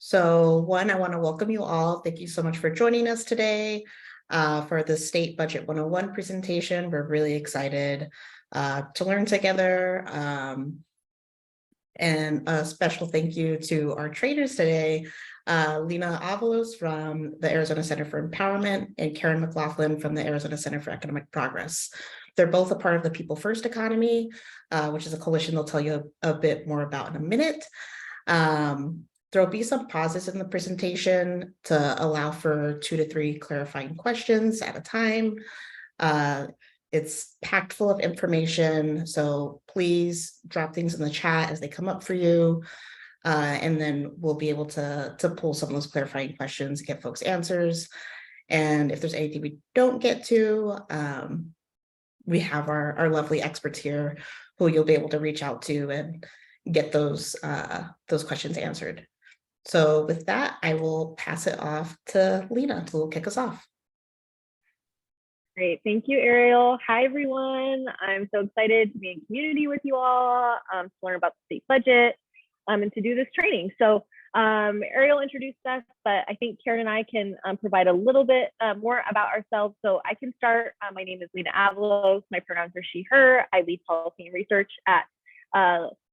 So one, I want to welcome you all. Thank you so much for joining us today for the State Budget 101 presentation. We're really excited to learn together. And a special thank you to our trainers today, Lena Avalos from the Arizona Center for Empowerment and Karen McLaughlin from the Arizona Center for Economic Progress. They're both a part of the People First Economy, which is a coalition they'll tell you a bit more about in a minute. There'll be some pauses in the presentation to allow for 2 to 3 clarifying questions at a time. It's packed full of information, so please drop things in the chat as they come up for you. And then we'll be able to pull some of those clarifying questions, get folks answers. And if there's anything we don't get to, we have our lovely experts here who you'll be able to reach out to and get those questions answered. So with that, I will pass it off to Lena to kick us off. Great, thank you, Ariel. Hi, everyone. I'm so excited to be in community with you all, to learn about the state budget, and to do this training. So Ariel introduced us, but I think Karen and I can provide a little bit more about ourselves. So I can start. My name is Lena Avalos. My pronouns are she, her. I lead policy and research at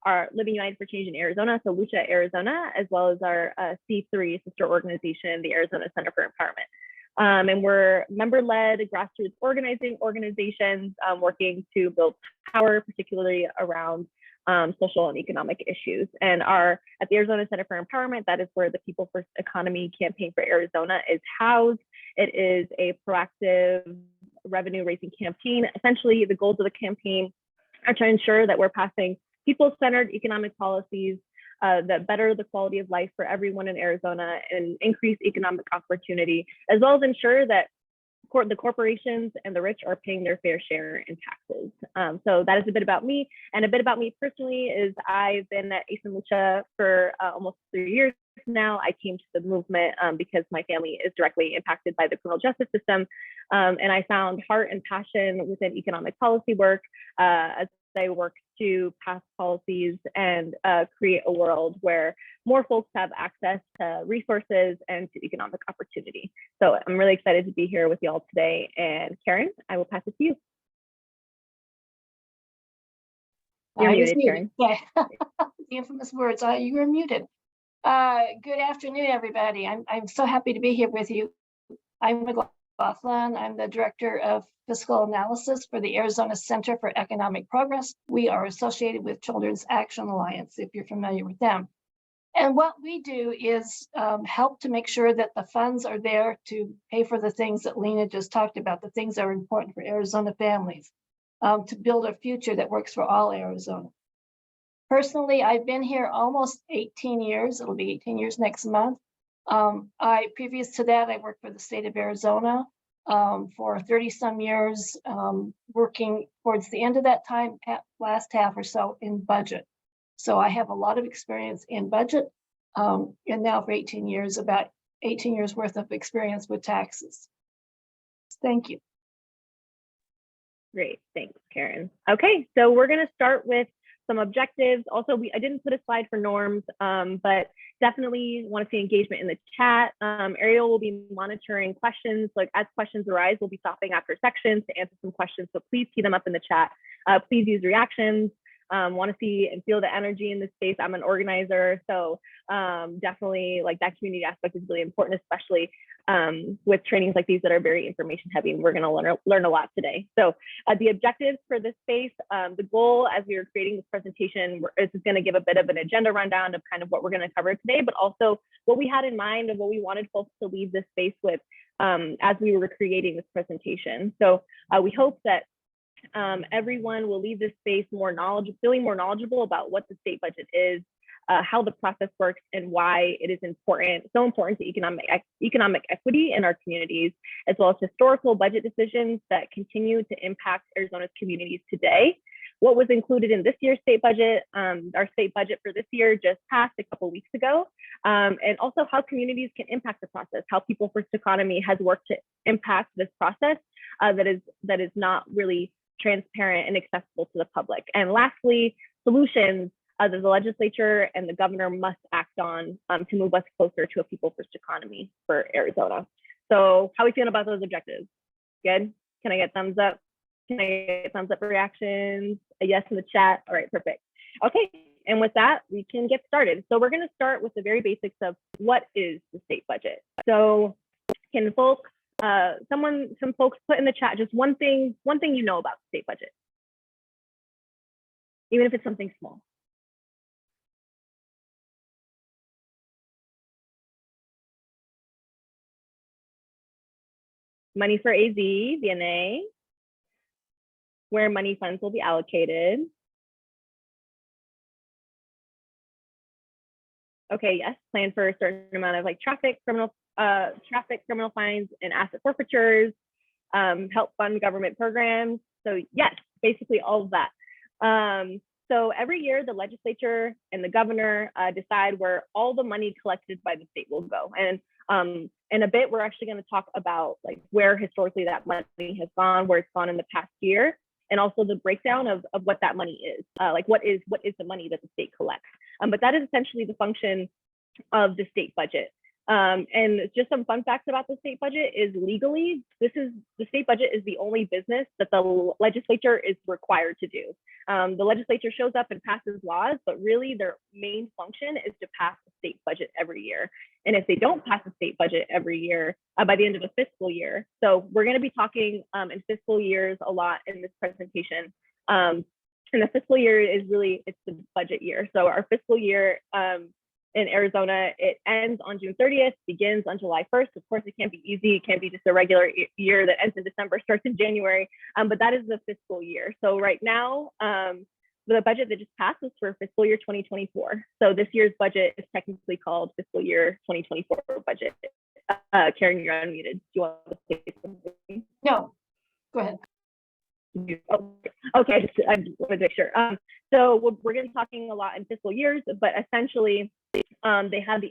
our Living United for Change in Arizona, so Lucha, Arizona, as well as our C3 sister organization, the Arizona Center for Empowerment. And we're member-led grassroots organizing organizations working to build power, particularly around social and economic issues. And at the Arizona Center for Empowerment, that is where the People First Economy Campaign for Arizona is housed. It is a proactive revenue-raising campaign. Essentially, the goals of the campaign are to ensure that we're passing people-centered economic policies that better the quality of life for everyone in Arizona and increase economic opportunity, as well as ensure that the corporations and the rich are paying their fair share in taxes. So that is a bit about me. And a bit about me personally is I've been at ACE and Lucha for almost 3 years now. I came to the movement because my family is directly impacted by the criminal justice system. And I found heart and passion within economic policy work as I work to pass policies and create a world where more folks have access to resources and to economic opportunity. So I'm really excited to be here with y'all today. And Karen, I will pass it to you. You're muted, Karen. Yeah, the infamous words, you were muted. Good afternoon, everybody. I'm so happy to be here with you. I'm McLaughlin. I'm the Director of Fiscal Analysis for the Arizona Center for Economic Progress. We are associated with Children's Action Alliance, if you're familiar with them. And what we do is help to make sure that the funds are there to pay for the things that Lena just talked about, the things that are important for Arizona families, to build a future that works for all Arizona. Personally, I've been here almost 18 years. It'll be 18 years next month. Previous to that, I worked for the state of Arizona for 30 some years, working towards the end of that time, last half or so, in budget. So I have a lot of experience in budget, and now for 18 years, about 18 years worth of experience with taxes. Thank you. Great, thanks, Karen. Okay, so we're gonna start with some objectives. Also, I didn't put a slide for norms, but definitely want to see engagement in the chat. Ariel will be monitoring questions. Like as questions arise, we'll be stopping after sections to answer some questions. So please key them up in the chat. Please use reactions. Want to see and feel the energy in this space. I'm an organizer, so definitely like that community aspect is really important, especially with trainings like these that are very information heavy. We're going to learn a lot today. So the objectives for this space, the goal as we were creating this presentation is going to give a bit of an agenda rundown of kind of what we're going to cover today, but also what we had in mind and what we wanted folks to leave this space with as we were creating this presentation. So we hope that everyone will leave this space feeling more knowledgeable about what the state budget is, how the process works, and why it is so important to economic equity in our communities, as well as historical budget decisions that continue to impact Arizona's communities today. What was included in this year's state budget, our state budget for this year just passed a couple weeks ago, and also how communities can impact the process, how People First Economy has worked to impact this process that is not really transparent and accessible to the public. And lastly, solutions that the legislature and the governor must act on to move us closer to a people-first economy for Arizona. So how are we feeling about those objectives? Good? Can I get thumbs up? Can I get thumbs up reactions? A yes in the chat? All right, perfect. Okay, and with that, we can get started. So we're gonna start with the very basics of what is the state budget. So can folks, some folks put in the chat just one thing you know about the state budget, even if it's something small. Money for AZ, VNA, where money funds will be allocated. Okay, yes, plan for a certain amount of like traffic, criminal fines, and asset forfeitures, help fund government programs. So yes, basically all of that. So every year the legislature and the governor decide where all the money collected by the state will go. And in a bit, we're actually going to talk about like where historically that money has gone, where it's gone in the past year, and also the breakdown of what that money is, like what is the money that the state collects. But that is essentially the function of the state budget. And just some fun facts about the state budget is legally, the state budget is the only business that the legislature is required to do. The legislature shows up and passes laws, but really their main function is to pass the state budget every year. And if they don't pass the state budget every year, by the end of a fiscal year, so we're going to be talking in fiscal years a lot in this presentation. And the fiscal year is really, it's the budget year. So our fiscal year in Arizona, it ends on June 30th, begins on July 1st. Of course, it can't be easy. It can't be just a regular year that ends in December, starts in January, but that is the fiscal year. So right now, the budget that just passed was for fiscal year 2024. So this year's budget is technically called fiscal year 2024 budget. Karen, you're unmuted. Do you want to say something? No, go ahead. Okay, I just wanted to make sure. So we're going to be talking a lot in fiscal years, but essentially they have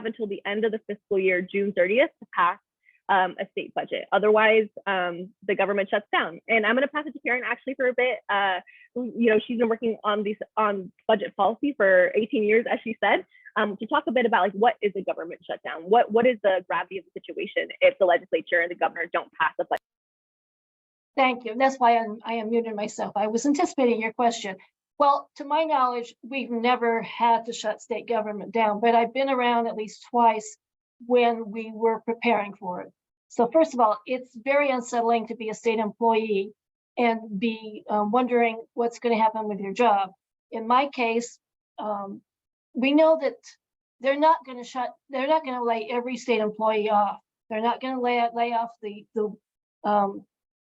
until the end of the fiscal year, June 30th, to pass a state budget. Otherwise, the government shuts down. And I'm going to pass it to Karen actually for a bit. She's been working on budget policy for 18 years, as she said, to talk a bit about like what is a government shutdown? What is the gravity of the situation if the legislature and the governor don't pass a budget? Thank you. That's why I unmuted myself. I was anticipating your question. Well, to my knowledge, we've never had to shut state government down, but I've been around at least twice when we were preparing for it. So first of all, it's very unsettling to be a state employee and be wondering what's going to happen with your job. In my case, we know that they're not going to lay every state employee off. They're not going to lay off the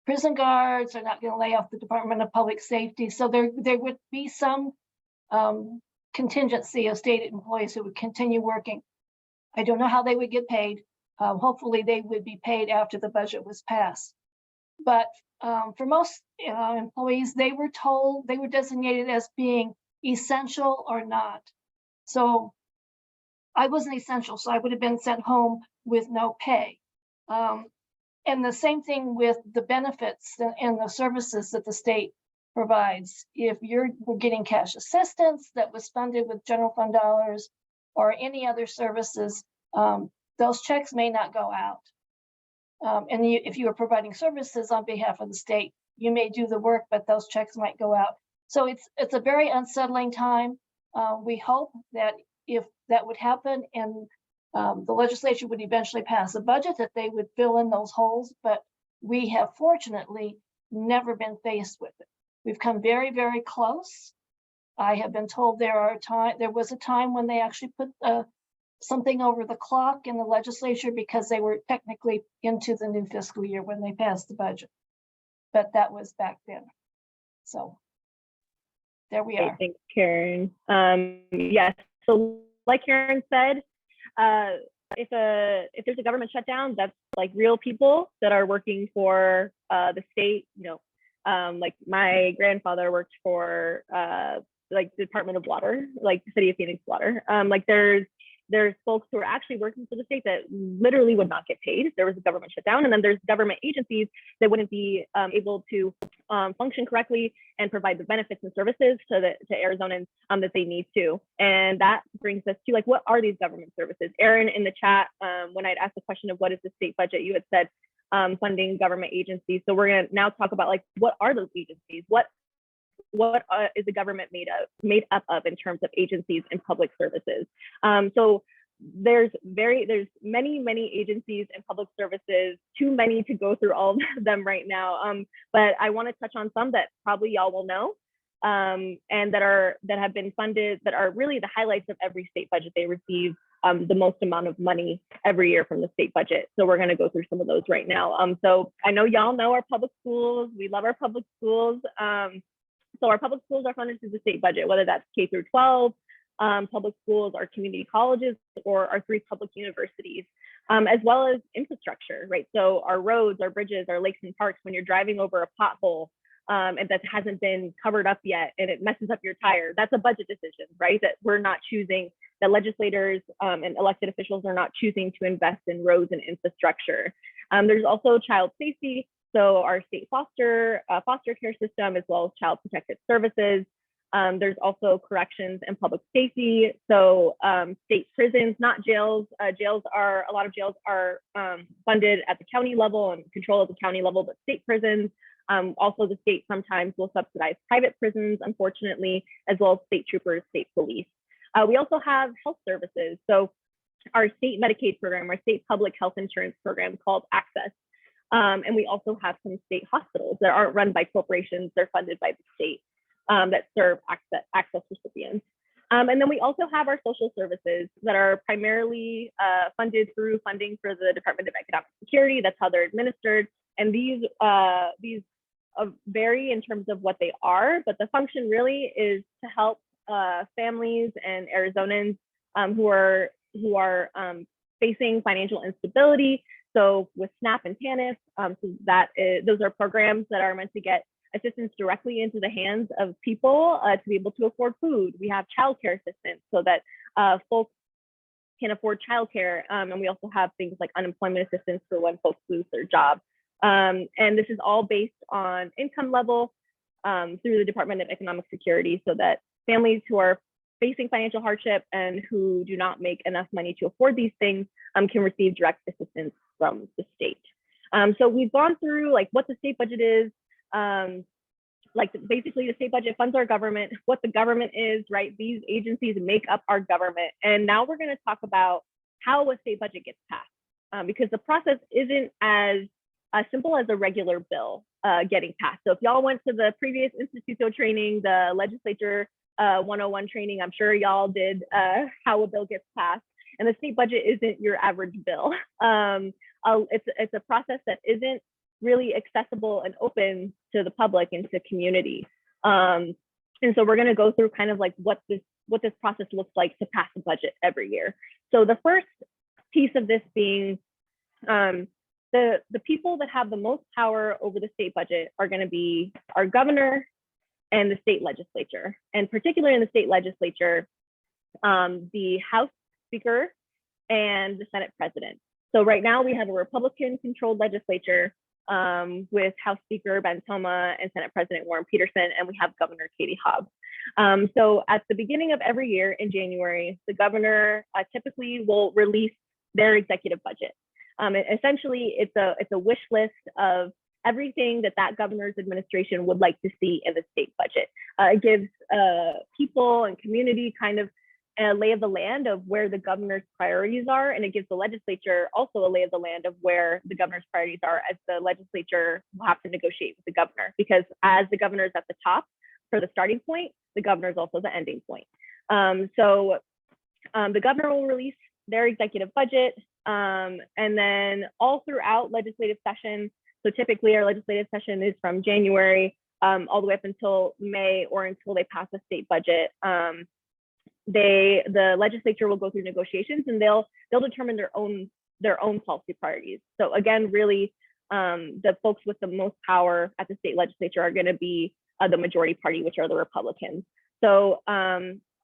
prison guards. Are not going to lay off the Department of Public Safety. So there would be some contingency of state employees who would continue working. I don't know how they would get paid. Hopefully they would be paid after the budget was passed. But for most employees, they were designated as being essential or not. So I wasn't essential, so I would have been sent home with no pay. And the same thing with the benefits and the services that the state provides. If you're getting cash assistance that was funded with general fund dollars or any other services, those checks may not go out. And if you are providing services on behalf of the state, you may do the work, but those checks might go out. So it's a very unsettling time. We hope that if that would happen and the legislature would eventually pass a budget, that they would fill in those holes, but we have fortunately never been faced with it. We've come very, very close. I have been told there was a time when they actually put something over the clock in the legislature because they were technically into the new fiscal year when they passed the budget. But that was back then. So there we are. Thanks, Karen. Yes, so like Karen said, if there's a government shutdown, that's like real people that are working for the state. Like my grandfather worked for like the Department of Water, like the City of Phoenix Water. Like there's there's folks who are actually working for the state that literally would not get paid if there was a government shutdown. And then there's government agencies that wouldn't be able to function correctly and provide the benefits and services to Arizonans that they need to. And that brings us to, like, what are these government services? Aaron, in the chat, when I'd asked the question of what is the state budget, you had said funding government agencies. So we're going to now talk about, like, what are those agencies? What is the government made up of in terms of agencies and public services? So there's many agencies and public services, too many to go through all of them right now. But I want to touch on some that probably y'all will know, and that have been funded, that are really the highlights of every state budget. They receive the most amount of money every year from the state budget. So we're going to go through some of those right now. So I know y'all know our public schools. We love our public schools. So our public schools are funded through the state budget, whether that's K through 12, public schools, our community colleges, or our 3 public universities, as well as infrastructure, right? So our roads, our bridges, our lakes and parks, when you're driving over a pothole and that hasn't been covered up yet and it messes up your tire, that's a budget decision, right? That we're not choosing, that legislators and elected officials are not choosing to invest in roads and infrastructure. There's also child safety. So our state foster care system, as well as child protective services. There's also corrections and public safety. So state prisons, not jails. A lot of jails are funded at the county level and controlled at the county level, but state prisons. Also, the state sometimes will subsidize private prisons, unfortunately, as well as state troopers, state police. We also have health services. So our state Medicaid program, our state public health insurance program called Access. And we also have some state hospitals that aren't run by corporations, they're funded by the state that serve access recipients. And then we also have our social services that are primarily funded through funding for the Department of Economic Security. That's how they're administered. And these vary in terms of what they are, but the function really is to help families and Arizonans who are facing financial instability. So with SNAP and TANF, those are programs that are meant to get assistance directly into the hands of people to be able to afford food. We have childcare assistance so that folks can afford childcare, and we also have things like unemployment assistance for when folks lose their job. And this is all based on income level through the Department of Economic Security, so that families who are facing financial hardship and who do not make enough money to afford these things can receive direct assistance from the state. So we've gone through, like, what the state budget is, basically the state budget funds our government, what the government is, right? These agencies make up our government. And now we're going to talk about how a state budget gets passed, because the process isn't as simple as a regular bill getting passed. So if y'all went to the previous Instituto training, the legislature 101 training, I'm sure y'all did how a bill gets passed. And the state budget isn't your average bill. It's a process that isn't really accessible and open to the public and to community. And so we're going to go through kind of like what this process looks like to pass a budget every year. So the first piece of this being the people that have the most power over the state budget are going to be our governor and the state legislature, and particularly in the state legislature, the House Speaker and the Senate President. So right now we have a Republican-controlled legislature with House Speaker Ben Toma and Senate President Warren Peterson, and we have Governor Katie Hobbs. So at the beginning of every year in January, the governor typically will release their executive budget. Essentially, it's a wish list of everything that governor's administration would like to see in the state budget. It gives people and community kind of a lay of the land of where the governor's priorities are, and it gives the legislature also a lay of the land of where the governor's priorities are, as the legislature will have to negotiate with the governor, because as the governor is at the top for the starting point, the governor is also the ending point. So the governor will release their executive budget, and then all throughout legislative session. So typically our legislative session is from January all the way up until May, or until they pass a state budget. The legislature will go through negotiations, and they'll determine their own policy priorities. So again, really, the folks with the most power at the state legislature are going to be the majority party, which are the Republicans. So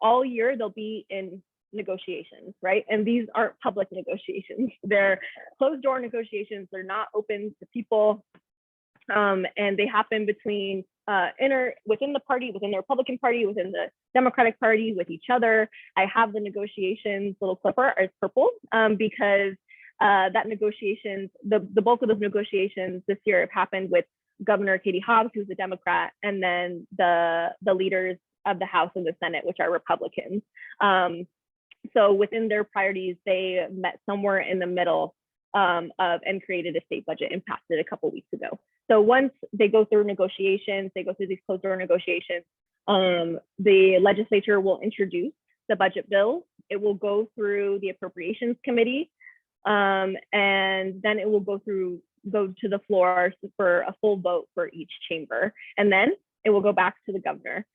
all year they'll be in negotiations, right? And these aren't public negotiations. They're closed door negotiations. They're not open to people. And they happen between within the party, within the Republican Party, within the Democratic Party, with each other. I have the negotiations little clipper as purple because that negotiations, the bulk of those negotiations this year have happened with Governor Katie Hobbs, who's a Democrat, and then the leaders of the House and the Senate, which are Republicans. So within their priorities, they met somewhere in the middle and created a state budget and passed it a couple weeks ago. So once they go through negotiations, they go through these closed door negotiations, the legislature will introduce the budget bill. It will go through the Appropriations Committee, and then it will go to the floor for a full vote for each chamber. And then it will go back to the governor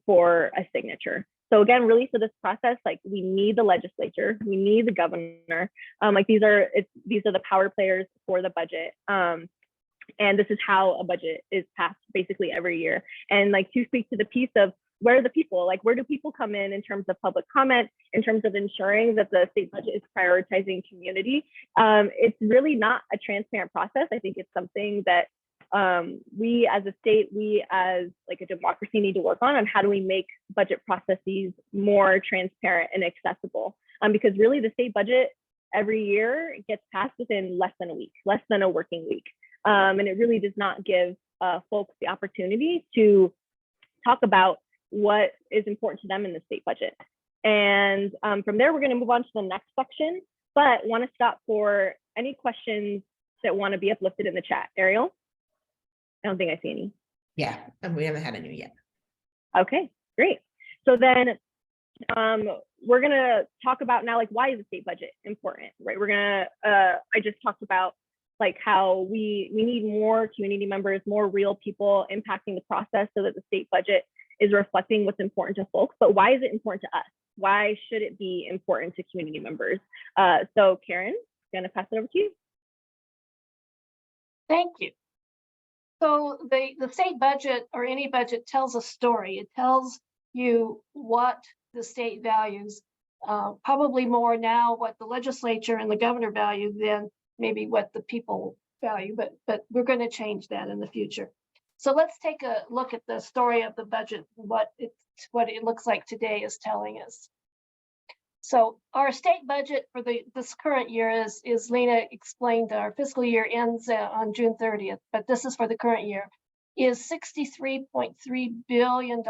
for a signature. So again, really for this process, like we need the legislature, we need the governor. Like these are the power players for the budget. And this is how a budget is passed basically every year. And like to speak to the piece of where are the people, like where do people come in terms of public comment, in terms of ensuring that the state budget is prioritizing community. It's really not a transparent process. I think it's something that we as a state, we as like a democracy need to work on how do we make budget processes more transparent and accessible. Because really the state budget every year gets passed within less than a week, less than a working week. And it really does not give folks the opportunity to talk about what is important to them in the state budget. And from there, we're going to move on to the next section, but want to stop for any questions that want to be uplifted in the chat. Ariel? I don't think I see any. Yeah, and we haven't had any yet. Okay, great. So then we're going to talk about now, like, why is the state budget important, right? We're going to, I just talked about like how we need more community members, more real people impacting the process so that the state budget is reflecting what's important to folks. But why is it important to us? Why should it be important to community members? So Karen, I'm going to pass it over to you. Thank you. So the state budget or any budget tells a story. It tells you what the state values, probably more now what the legislature and the governor value than maybe what the people value, but we're going to change that in the future. So let's take a look at the story of the budget, what it looks like today is telling us. So our state budget for this current year is Lena explained, our fiscal year ends on June 30th, but this is for the current year, is $63.3 billion.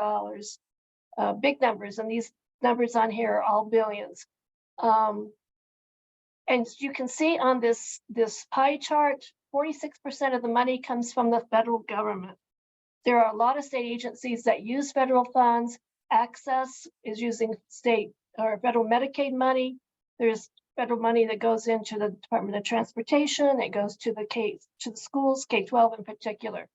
Big numbers, and these numbers on here are all billions. And you can see on this pie chart, 46% of the money comes from the federal government. There are a lot of state agencies that use federal funds. Access is using state or federal Medicaid money. There's federal money that goes into the Department of Transportation. It goes to the schools, K-12 in particular.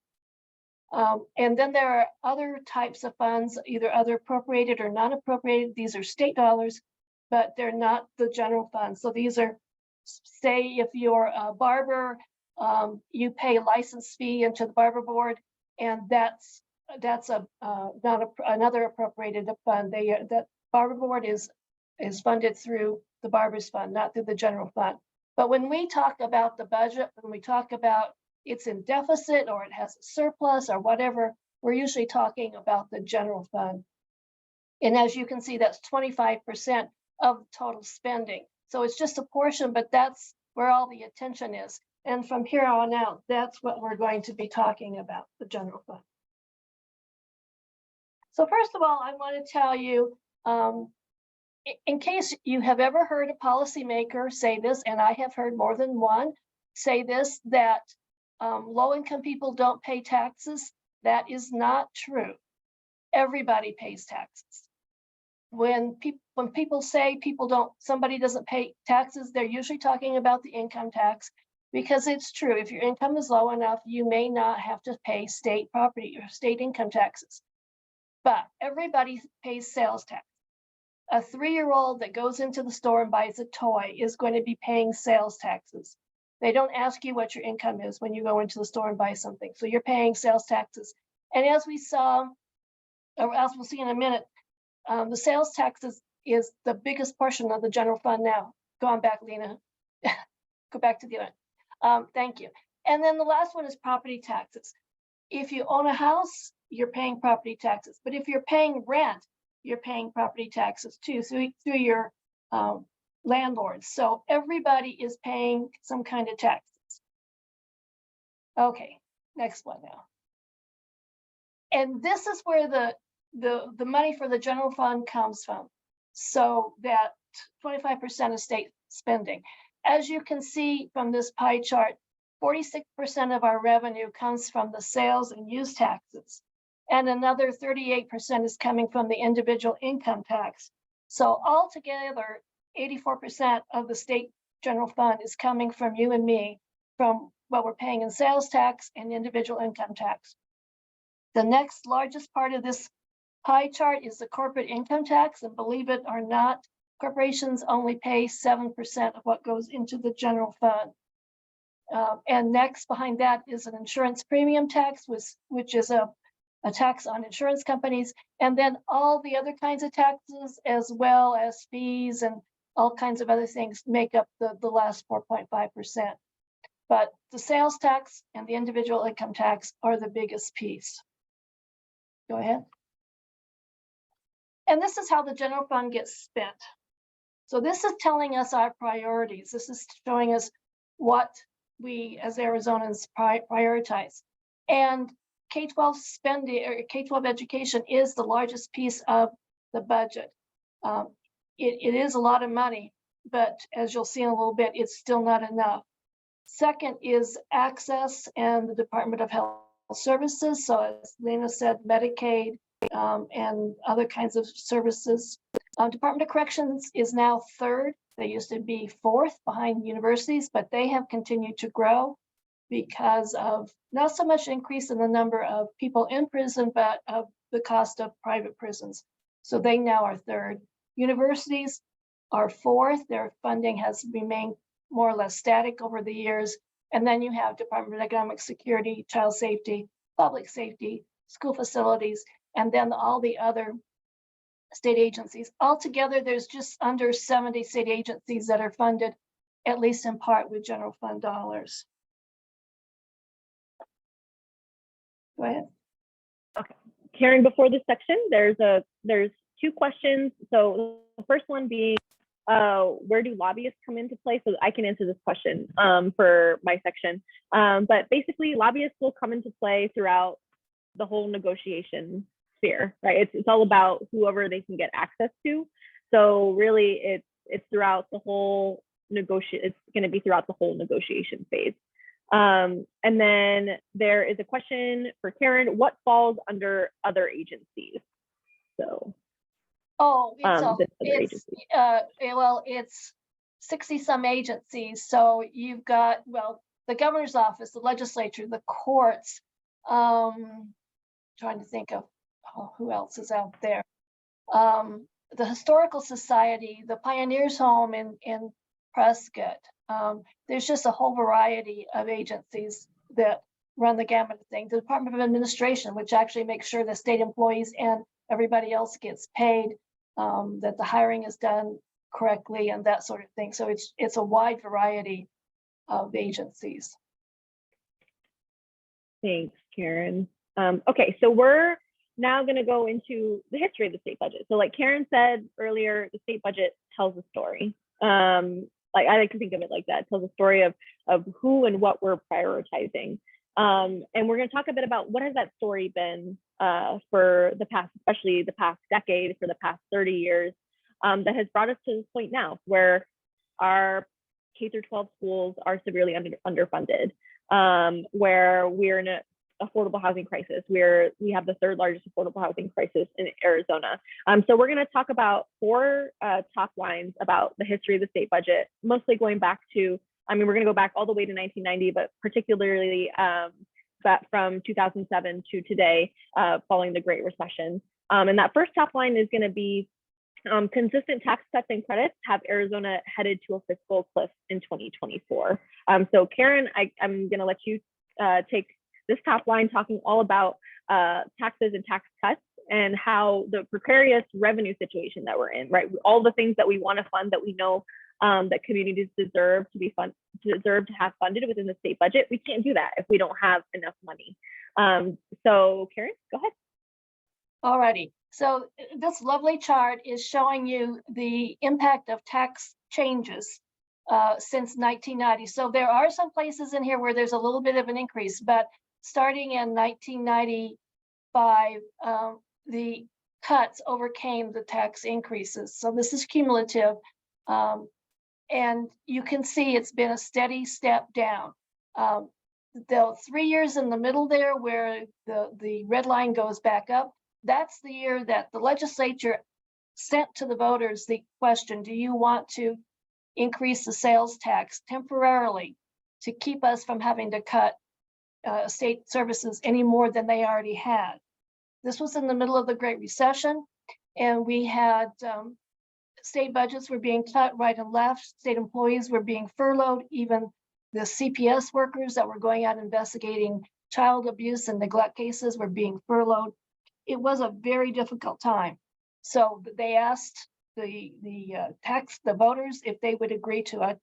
And then there are other types of funds, either other appropriated or non-appropriated. These are state dollars, but they're not the general fund. So these are, say, if you're a barber, you pay a license fee into the barber board, and that's another appropriated fund. That barber board is funded through the barber's fund, not through the general fund. But when we talk about the budget, when we talk about it's in deficit or it has a surplus or whatever, we're usually talking about the general fund. And as you can see, that's 25% of total spending. So it's just a portion, but that's where all the attention is. And from here on out, that's what we're going to be talking about, the general fund. So first of all, I want to tell you, in case you have ever heard a policymaker say this, and I have heard more than one say this, that low-income people don't pay taxes, that is not true. Everybody pays taxes. When people say somebody doesn't pay taxes, they're usually talking about the income tax, because it's true. If your income is low enough, you may not have to pay state property or state income taxes. But everybody pays sales tax. A 3-year-old that goes into the store and buys a toy is going to be paying sales taxes. They don't ask you what your income is when you go into the store and buy something. So you're paying sales taxes. And as we saw, or as we'll see in a minute, the sales taxes is the biggest portion of the general fund now. Go on back, Lena. Go back to the other. Thank you. And then the last one is property taxes. If you own a house, you're paying property taxes. But if you're paying rent, you're paying property taxes too, through your landlords. So everybody is paying some kind of taxes. Okay, next one now. And this is where the money for the general fund comes from. So that 25% of state spending. As you can see from this pie chart, 46% of our revenue comes from the sales and use taxes. And another 38% is coming from the individual income tax. So altogether, 84% of the state general fund is coming from you and me, from what we're paying in sales tax and individual income tax. The next largest part of this pie chart is the corporate income tax, and believe it or not, corporations only pay 7% of what goes into the general fund. And next behind that is an insurance premium tax, which is a tax on insurance companies, and then all the other kinds of taxes, as well as fees and all kinds of other things, make up the last 4.5%. But the sales tax and the individual income tax are the biggest piece. Go ahead. And this is how the general fund gets spent. So this is telling us our priorities. This is showing us what we as Arizonans prioritize. And K-12 spending, or K-12 education, is the largest piece of the budget. It is a lot of money, but as you'll see in a little bit, it's still not enough. Second is access and the Department of Health Services. So as Lena said, Medicaid and other kinds of services. Department of Corrections is now third. They used to be fourth behind universities, but they have continued to grow because of not so much increase in the number of people in prison, but of the cost of private prisons. So they now are third. Universities are fourth. Their funding has remained more or less static over the years. And then you have Department of Economic Security, Child Safety, Public Safety, school facilities, and then all the other state agencies. Altogether, there's just under 70 state agencies that are funded, at least in part, with general fund dollars. Go ahead. Okay, Karen, before this section, there's two questions. So the first one being, where do lobbyists come into play? So I can answer this question for my section. But basically, lobbyists will come into play throughout the whole negotiation sphere, right? It's all about whoever they can get access to. So really, it's throughout the whole negotiation. It's going to be throughout the whole negotiation phase. And then there is a question for Karen: what falls under other agencies? So. Oh, it's 60 some agencies. So you've got, well, the governor's office, the legislature, the courts. Trying to think of who else is out there. The Historical Society, the Pioneers Home in Prescott. There's just a whole variety of agencies that run the gamut of things. The Department of Administration, which actually makes sure that state employees and everybody else gets paid, that the hiring is done correctly and that sort of thing. So it's a wide variety of agencies. Thanks, Karen. Okay, so we're now going to go into the history of the state budget. So like Karen said earlier, the state budget tells a story. Like I like to think of it like that. It tells a story of who and what we're prioritizing. And we're going to talk a bit about what has that story been for the past, especially the past decade, for the past 30 years, that has brought us to this point now where our K-12 schools are severely underfunded, where we're in an affordable housing crisis, where we have the third largest affordable housing crisis in Arizona. So we're going to talk about four top lines about the history of the state budget, mostly going back to, we're going to go back all the way to 1990, but particularly from 2007 to today, following the Great Recession. And that first top line is going to be consistent tax cuts and credits have Arizona headed to a fiscal cliff in 2024. So Karen, I'm going to let you take this top line, talking all about taxes and tax cuts and how the precarious revenue situation that we're in, right? All the things that we want to fund that we know that communities deserve to have funded within the state budget. We can't do that if we don't have enough money. So Karen, go ahead. All righty. So this lovely chart is showing you the impact of tax changes since 1990. So there are some places in here where there's a little bit of an increase, but starting in 1995, the cuts overcame the tax increases. So this is cumulative. And you can see it's been a steady step down. The 3 years in the middle there where the red line goes back up, that's the year that the legislature sent to the voters the question, do you want to increase the sales tax temporarily to keep us from having to cut state services any more than they already had? This was in the middle of the Great Recession, and we had state budgets were being cut right and left. State employees were being furloughed. Even the CPS workers that were going out investigating child abuse and neglect cases were being furloughed. It was a very difficult time. So they asked the voters if they would agree to a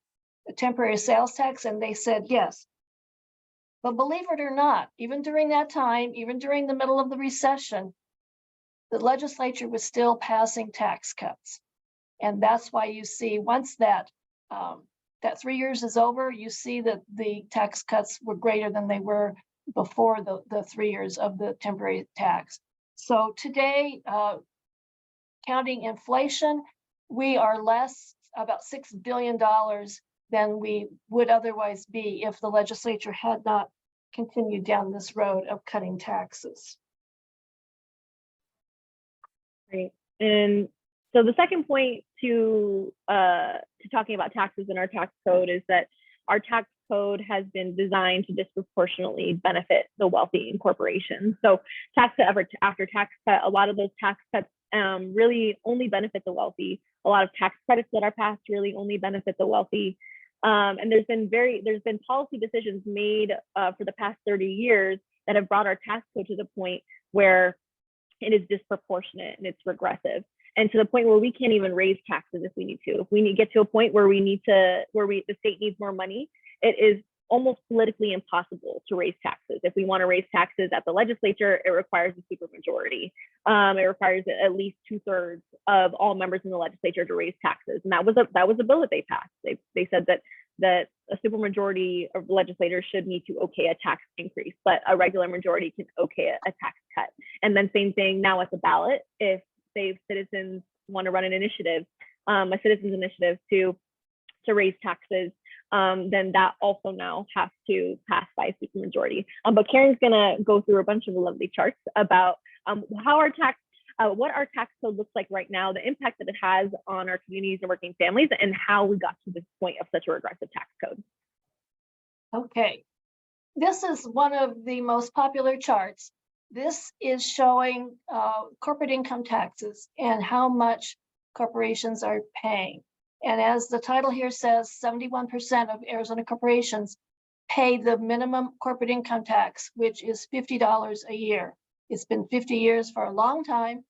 temporary sales tax, and they said yes. But believe it or not, even during that time, even during the middle of the recession, the legislature was still passing tax cuts. And that's why you see once that 3 years is over, you see that the tax cuts were greater than they were before the 3 years of the temporary tax. So today, counting inflation, we are less, about $6 billion than we would otherwise be if the legislature had not continued down this road of cutting taxes. Great. And so the second point to talking about taxes in our tax code is that our tax code has been designed to disproportionately benefit the wealthy and corporations. So tax cut after tax cut, a lot of those tax cuts really only benefit the wealthy. A lot of tax credits that are passed really only benefit the wealthy. And there's been policy decisions made for the past 30 years that have brought our tax code to the point where it is disproportionate and it's regressive. And to the point where we can't even raise taxes if we need to. If we need to get to a point where the state needs more money, it is almost politically impossible to raise taxes. If we want to raise taxes at the legislature, it requires a supermajority. It requires at least 2/3 of all members in the legislature to raise taxes. And that was a bill that they passed. They said that a supermajority of legislators should need to okay a tax increase, but a regular majority can okay a tax cut. And then same thing now at the ballot, if say citizens want to run an initiative, a citizens initiative to raise taxes, then that also now has to pass by a supermajority. But Karen's gonna go through a bunch of lovely charts about what our tax code looks like right now, the impact that it has on our communities and working families, and how we got to this point of such a regressive tax code. Okay, this is one of the most popular charts. This is showing corporate income taxes and how much corporations are paying. And as the title here says, 71% of Arizona corporations pay the minimum corporate income tax, which is $50 a year. It's been 50 years for a long time,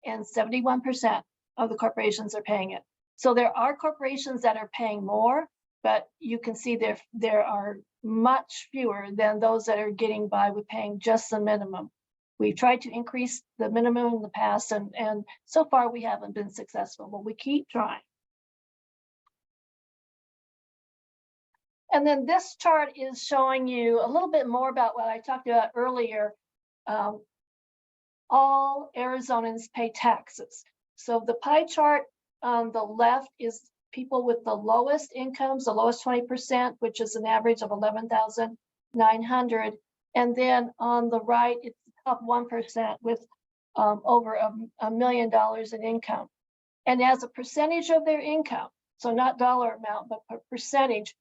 and 71% of the corporations are paying it. So there are corporations that are paying more, but you can see there are much fewer than those that are getting by with paying just the minimum. We've tried to increase the minimum in the past, and so far we haven't been successful, but we keep trying. And then this chart is showing you a little bit more about what I talked about earlier. All Arizonans pay taxes. So the pie chart on the left is people with the lowest incomes, the lowest 20%, which is an average of $11,900. And then on the right, it's the top 1% with over $1 million in income. And as a percentage of their income, so not dollar amount, but per percentage,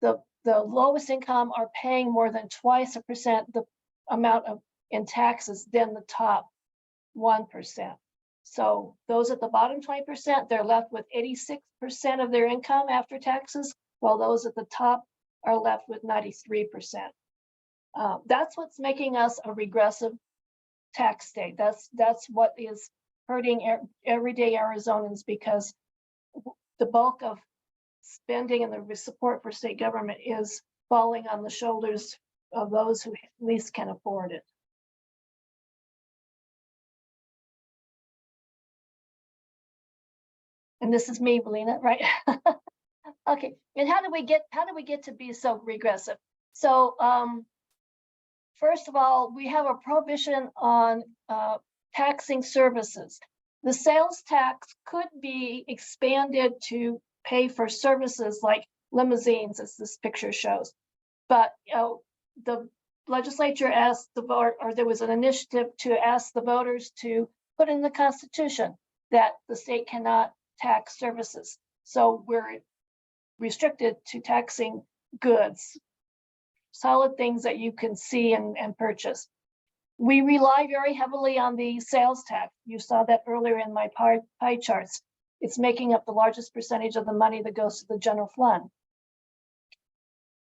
the lowest income are paying more than twice the amount in taxes than the top 1%. So those at the bottom 20%, they're left with 86% of their income after taxes, while those at the top are left with 93%. That's what's making us a regressive tax state. That's what is hurting everyday Arizonans, because the bulk of spending and the support for state government is falling on the shoulders of those who least can afford it. And this is me, Lena, right? Okay. And how do we get to be so regressive? So first of all, we have a prohibition on taxing services. The sales tax could be expanded to pay for services like limousines, as this picture shows. But the legislature asked the vote, or there was an initiative to ask the voters to put in the Constitution that the state cannot tax services. So we're restricted to taxing goods, solid things that you can see and purchase. We rely very heavily on the sales tax. You saw that earlier in my pie charts. It's making up the largest percentage of the money that goes to the general fund.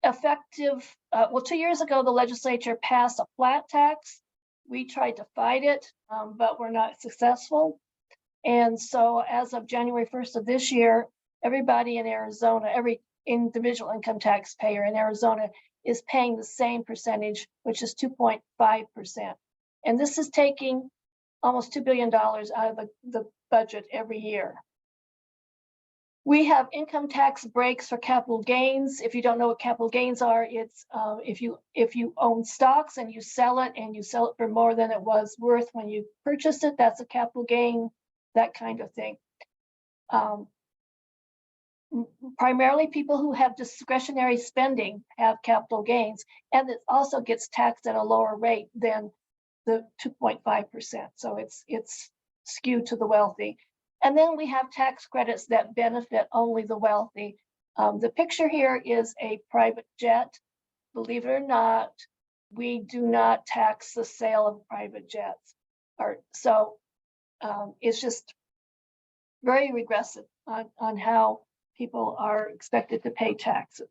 Effective, well, 2 years ago, the legislature passed a flat tax. We tried to fight it, but we're not successful. And so as of January 1st of this year, everybody in Arizona, every individual income taxpayer in Arizona is paying the same percentage, which is 2.5%. And this is taking almost $2 billion out of the budget every year. We have income tax breaks for capital gains. If you don't know what capital gains are, it's if you own stocks and you sell it for more than it was worth when you purchased it, that's a capital gain, that kind of thing. Primarily people who have discretionary spending have capital gains, and it also gets taxed at a lower rate than the 2.5%. So it's skewed to the wealthy. And then we have tax credits that benefit only the wealthy. The picture here is a private jet. Believe it or not, we do not tax the sale of private jets. So it's just very regressive on how people are expected to pay taxes.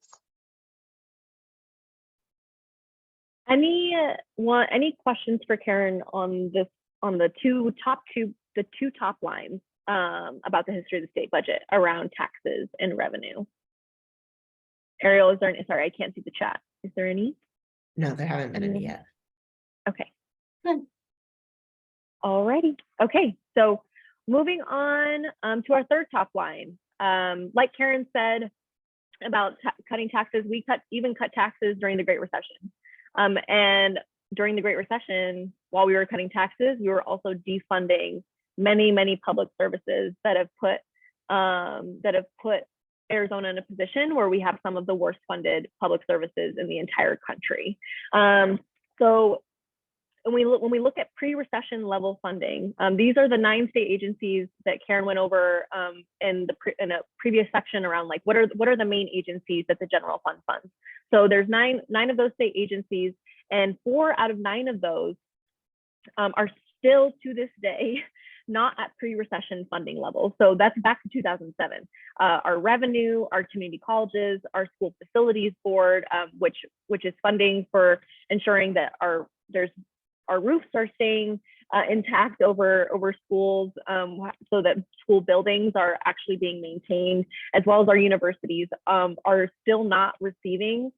Any questions for Karen on this, on the two top lines about the history of the state budget around taxes and revenue? Ariel, is there any? Sorry, I can't see the chat. Is there any? No, there haven't been any yet. Okay. Good. All righty. Okay, so moving on to our third top line. Like Karen said about cutting taxes, we even cut taxes during the Great Recession. And during the Great Recession, while we were cutting taxes, we were also defunding many public services that have put Arizona in a position where we have some of the worst funded public services in the entire country. So when we look at pre-recession level funding, these are the 9 state agencies that Karen went over in a previous section around, like, what are the main agencies that the general fund funds. So there's nine of those state agencies, and 4 out of 9 of those are still to this day not at pre-recession funding levels. So that's back to 2007. Our revenue, our community colleges, our school facilities board, which is funding for ensuring that our roofs are staying intact over schools, so that school buildings are actually being maintained, as well as our universities are still not receiving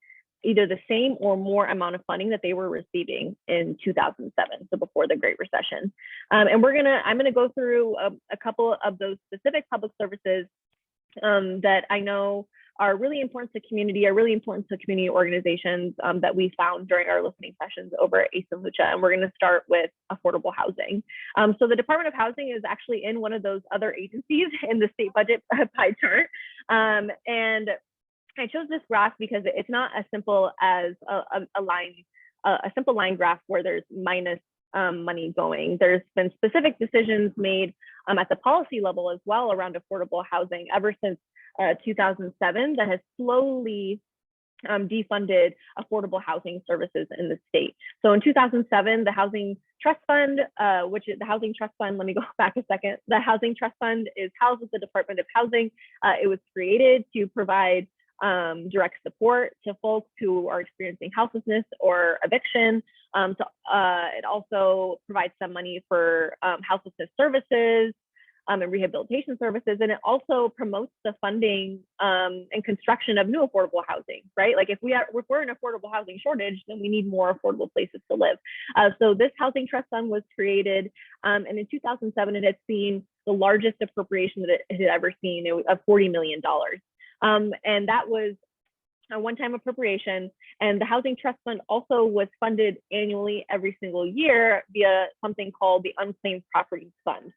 either the same or more amount of funding that they were receiving in 2007, so before the Great Recession. And I'm gonna go through a couple of those specific public services that I know are really important to community, organizations that we found during our listening sessions over at ACE and Lucha. And we're gonna start with affordable housing. So the Department of Housing is actually in one of those other agencies in the state budget pie chart. And I chose this graph because it's not as simple as a simple line graph where there's minus money going. There's been specific decisions made at the policy level as well around affordable housing ever since 2007 that has slowly defunded affordable housing services in the state. So in 2007, the Housing Trust Fund, let me go back a second. The Housing Trust Fund is housed with the Department of Housing. It was created to provide direct support to folks who are experiencing houselessness or eviction. It also provides some money for house-assist services and rehabilitation services, and it also promotes the funding and construction of new affordable housing, right? Like if we're in affordable housing shortage, then we need more affordable places to live. So this housing trust fund was created, and in 2007, it had seen the largest appropriation that it had ever seen, of $40 million. And that was a one-time appropriation. And the Housing Trust Fund also was funded annually every single year via something called the Unclaimed Properties Fund.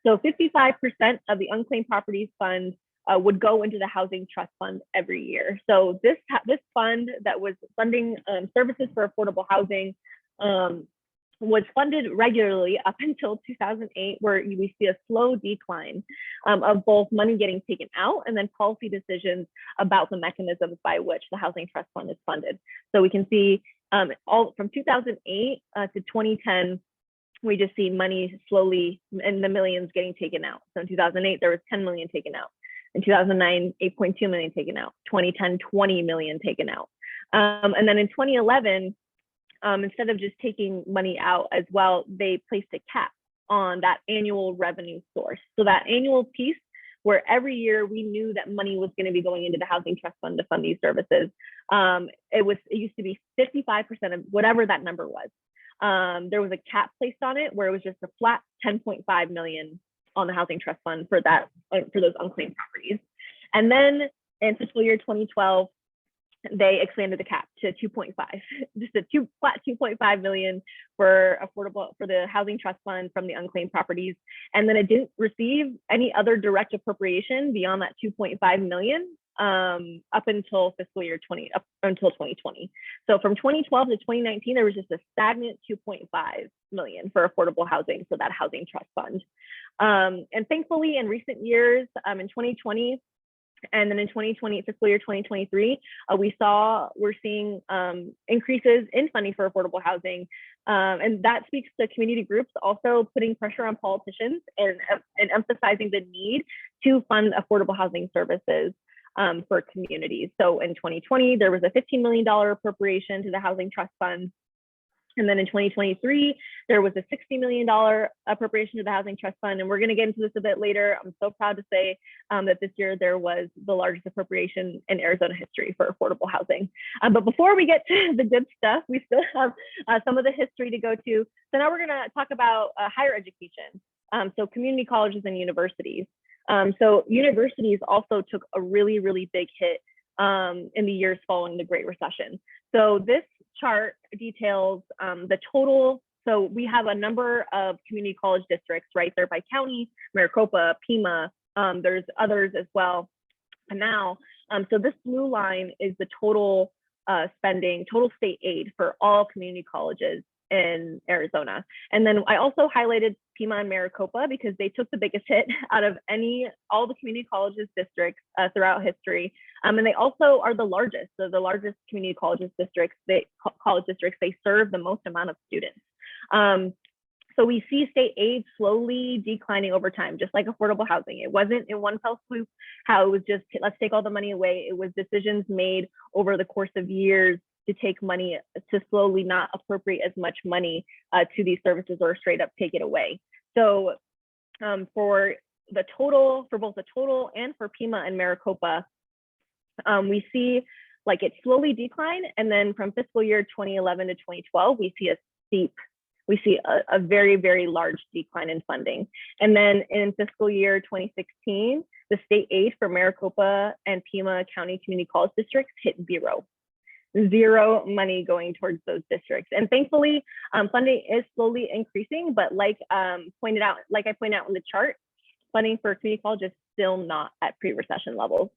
So 55% of the Unclaimed Properties Fund would go into the Housing Trust Fund every year. So this fund that was funding services for affordable housing was funded regularly up until 2008, where we see a slow decline of both money getting taken out and then policy decisions about the mechanisms by which the Housing Trust Fund is funded. So we can see all from 2008 to 2010, we just see money slowly in the millions getting taken out. So in 2008, there was 10 million taken out. In 2009, 8.2 million taken out. 2010, 20 million taken out. And then in 2011, instead of just taking money out as well, they placed a cap on that annual revenue source. So that annual piece where every year we knew that money was going to be going into the Housing Trust Fund to fund these services. It used to be 55% of whatever that number was. There was a cap placed on it where it was just a flat 10.5 million on the Housing Trust Fund for those unclaimed properties. And then in fiscal year 2012, they expanded the cap to 2.5, just a flat 2.5 million for the Housing Trust Fund from the unclaimed properties. And then it didn't receive any other direct appropriation beyond that 2.5 million up until fiscal year 2020. So from 2012 to 2019, there was just a stagnant 2.5 million for affordable housing, so that Housing Trust Fund. And thankfully, in recent years, in 2020, and then in 2020, fiscal year 2023, we're seeing increases in funding for affordable housing. And that speaks to community groups also putting pressure on politicians and emphasizing the need to fund affordable housing services for communities. So in 2020, there was a $15 million appropriation to the Housing Trust Fund. And then in 2023, there was a $60 million appropriation to the Housing Trust Fund. And we're going to get into this a bit later. I'm so proud to say that this year there was the largest appropriation in Arizona history for affordable housing. But before we get to the good stuff, we still have some of the history to go to. So now we're going to talk about higher education. So community colleges and universities. So universities also took a really, really big hit in the years following the Great Recession. So this chart details the total. So we have a number of community college districts right there by county, Maricopa, Pima, there's others as well. And now, so this blue line is the total spending, total state aid for all community colleges in Arizona. And then I also highlighted Pima and Maricopa because they took the biggest hit out of all the community colleges districts throughout history. And they also are the largest. So the largest community colleges districts, they serve the most amount of students. So we see state aid slowly declining over time, just like affordable housing. It wasn't in one fell swoop, how it was just, let's take all the money away. It was decisions made over the course of years to take money, to slowly not appropriate as much money to these services or straight up take it away. So for both the total and for Pima and Maricopa, we see like it slowly decline. And then from fiscal year 2011 to 2012, we see a very, very large decline in funding. And then in fiscal year 2016, the state aid for Maricopa and Pima County Community College districts hit zero money going towards those districts. And thankfully, funding is slowly increasing, but like I pointed out in the chart, funding for community college is still not at pre-recession levels.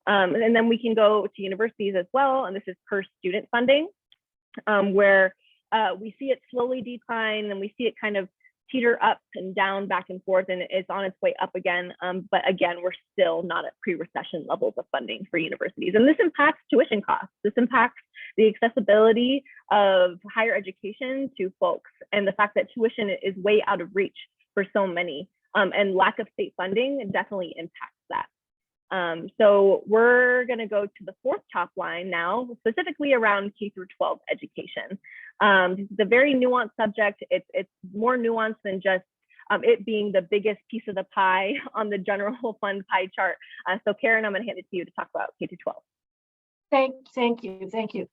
And then we can go to universities as well, and this is per student funding, where we see it slowly decline, and we see it kind of teeter up and down, back and forth, and it's on its way up again. But again, we're still not at pre-recession levels of funding for universities. And this impacts tuition costs. This impacts the accessibility of higher education to folks, and the fact that tuition is way out of reach for so many. And lack of state funding definitely impacts that. So we're going to go to the fourth top line now, specifically around K through 12 education. This is a very nuanced subject. It's more nuanced than just it being the biggest piece of the pie on the general fund pie chart. So Karen, I'm going to hand it to you to talk about K through 12. Thank you.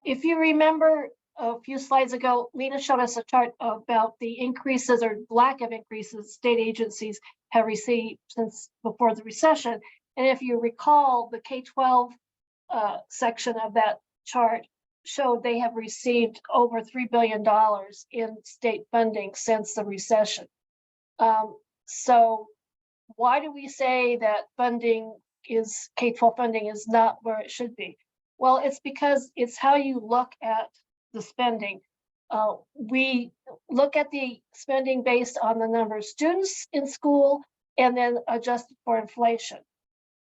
If you remember a few slides ago, Lena showed us a chart about the increases or lack of increases state agencies have received since before the recession. And if you recall, the K-12 section of that chart showed they have received over $3 billion in state funding since the recession. So why do we say that K-12 funding is not where it should be? Well, it's because it's how you look at the spending. We look at the spending based on the number of students in school and then adjusted for inflation,